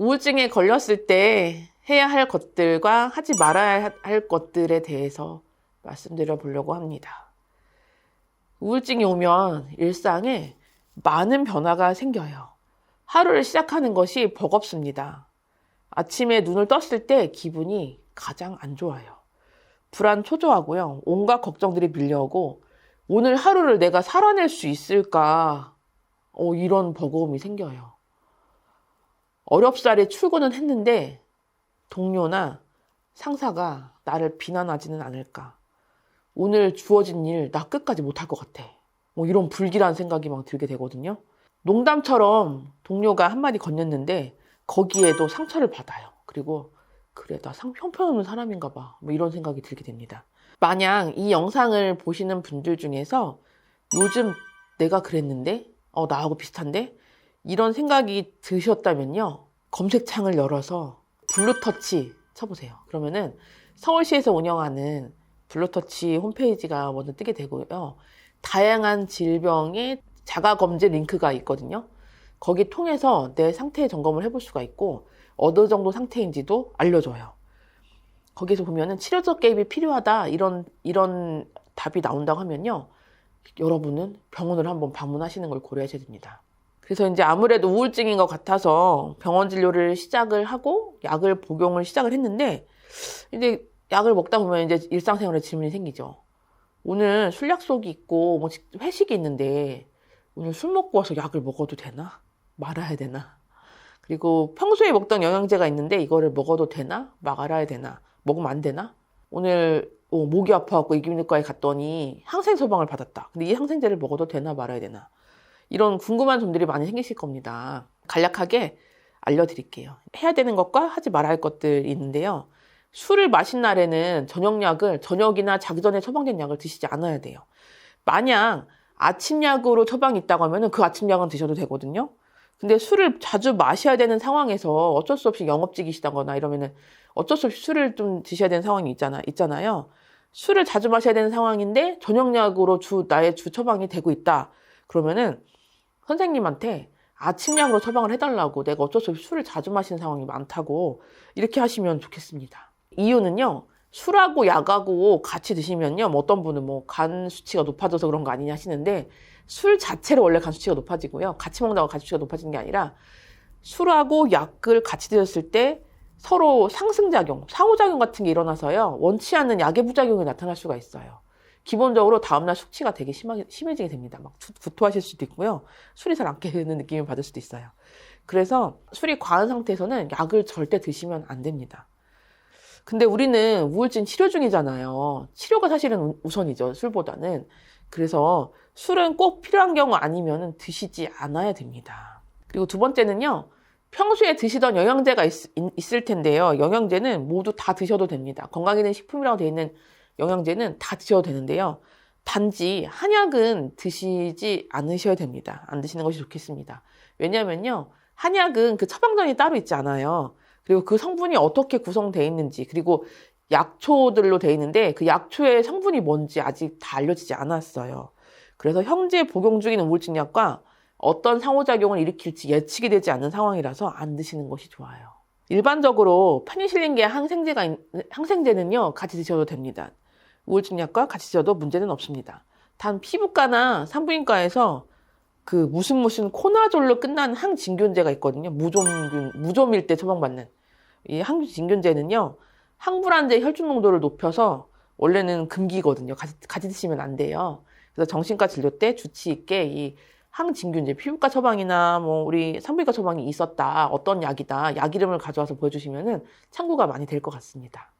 우울증에 걸렸을 때 해야 할 것들과 하지 말아야 할 것들에 대해서 말씀드려 보려고 합니다. 우울증이 오면 일상에 많은 변화가 생겨요. 하루를 시작하는 것이 버겁습니다. 아침에 눈을 떴을 때 기분이 가장 안 좋아요. 불안 초조하고요. 온갖 걱정들이 밀려오고 오늘 하루를 내가 살아낼 수 있을까? 이런 버거움이 생겨요. 어렵사리 출근은 했는데 동료나 상사가 나를 비난하지는 않을까? 오늘 주어진 일 나 끝까지 못할 것 같아. 이런 불길한 생각이 막 들게 되거든요. 농담처럼 동료가 한마디 건넸는데 거기에도 상처를 받아요. 그리고 그래, 나 형편없는 사람인가 봐. 이런 생각이 들게 됩니다. 만약 이 영상을 보시는 분들 중에서 요즘 내가 그랬는데 나하고 비슷한데? 이런 생각이 드셨다면요. 검색창을 열어서 블루터치 쳐보세요. 그러면은 서울시에서 운영하는 블루터치 홈페이지가 먼저 뜨게 되고요. 다양한 질병의 자가검진 링크가 있거든요. 거기 통해서 내 상태 점검을 해볼 수가 있고 어느 정도 상태인지도 알려줘요. 거기서 보면은 치료적 개입이 필요하다 이런 답이 나온다고 하면요. 여러분은 병원을 한번 방문하시는 걸 고려하셔야 됩니다. 그래서 이제 아무래도 우울증인 것 같아서 병원 진료를 시작을 하고 약을 복용을 시작을 했는데 이제 약을 먹다 보면 이제 일상생활에 질문이 생기죠. 오늘 술 약속이 있고 회식이 있는데 오늘 술 먹고 와서 약을 먹어도 되나? 말아야 되나? 그리고 평소에 먹던 영양제가 있는데 이거를 먹어도 되나? 말아야 되나? 먹으면 안 되나? 오늘 목이 아파갖고 이비인후과에 갔더니 항생 처방을 받았다. 근데 이 항생제를 먹어도 되나 말아야 되나? 이런 궁금한 점들이 많이 생기실 겁니다. 간략하게 알려드릴게요. 해야 되는 것과 하지 말아야 할 것들이 있는데요. 술을 마신 날에는 저녁이나 자기 전에 처방된 약을 드시지 않아야 돼요. 만약 아침 약으로 처방이 있다고 하면 그 아침 약은 드셔도 되거든요. 근데 술을 자주 마셔야 되는 상황에서 어쩔 수 없이 영업직이시다거나 이러면은 어쩔 수 없이 술을 좀 드셔야 되는 상황이 있잖아요. 술을 자주 마셔야 되는 상황인데 저녁약으로 나의 주 처방이 되고 있다. 그러면은 선생님한테 아침약으로 처방을 해달라고, 내가 어쩔 수 없이 술을 자주 마시는 상황이 많다고 이렇게 하시면 좋겠습니다. 이유는요. 술하고 약하고 같이 드시면요. 어떤 분은 간 수치가 높아져서 그런 거 아니냐 하시는데 술 자체로 원래 간 수치가 높아지고요. 같이 먹는다고 간 수치가 높아지는 게 아니라 술하고 약을 같이 드셨을 때 서로 상승작용, 상호작용 같은 게 일어나서요. 원치 않는 약의 부작용이 나타날 수가 있어요. 기본적으로 다음날 숙취가 되게 심해지게 됩니다. 구토하실 수도 있고요. 술이 잘 안 깨는 느낌을 받을 수도 있어요. 그래서 술이 과한 상태에서는 약을 절대 드시면 안 됩니다. 근데 우리는 우울증 치료 중이잖아요. 치료가 사실은 우선이죠. 술보다는. 그래서 술은 꼭 필요한 경우 아니면 드시지 않아야 됩니다. 그리고 두 번째는요. 평소에 드시던 영양제가 있을 텐데요. 영양제는 모두 다 드셔도 됩니다. 건강기능식품이라고 되어 있는 영양제는 다 드셔도 되는데요. 단지 한약은 드시지 않으셔야 됩니다. 안 드시는 것이 좋겠습니다. 왜냐하면요. 한약은 그 처방전이 따로 있지 않아요. 그리고 그 성분이 어떻게 구성되어 있는지, 그리고 약초들로 되어 있는데 그 약초의 성분이 뭔지 아직 다 알려지지 않았어요. 그래서 현재 복용 중인 우울증 약과 어떤 상호작용을 일으킬지 예측이 되지 않는 상황이라서 안 드시는 것이 좋아요. 일반적으로 페니실린계 항생제는요, 같이 드셔도 됩니다. 우울증 약과 같이 드셔도 문제는 없습니다. 단 피부과나 산부인과에서 그 무슨 코나졸로 끝나는 항진균제가 있거든요. 무좀일 때 처방받는. 이 항진균제는요, 항불안제 혈중 농도를 높여서 원래는 금기거든요. 같이 드시면 안 돼요. 그래서 정신과 진료 때 주치 있게 이 항진균제, 피부과 처방이나 우리 산부인과 처방이 있었다, 어떤 약이다, 약 이름을 가져와서 보여주시면은 참고가 많이 될 것 같습니다.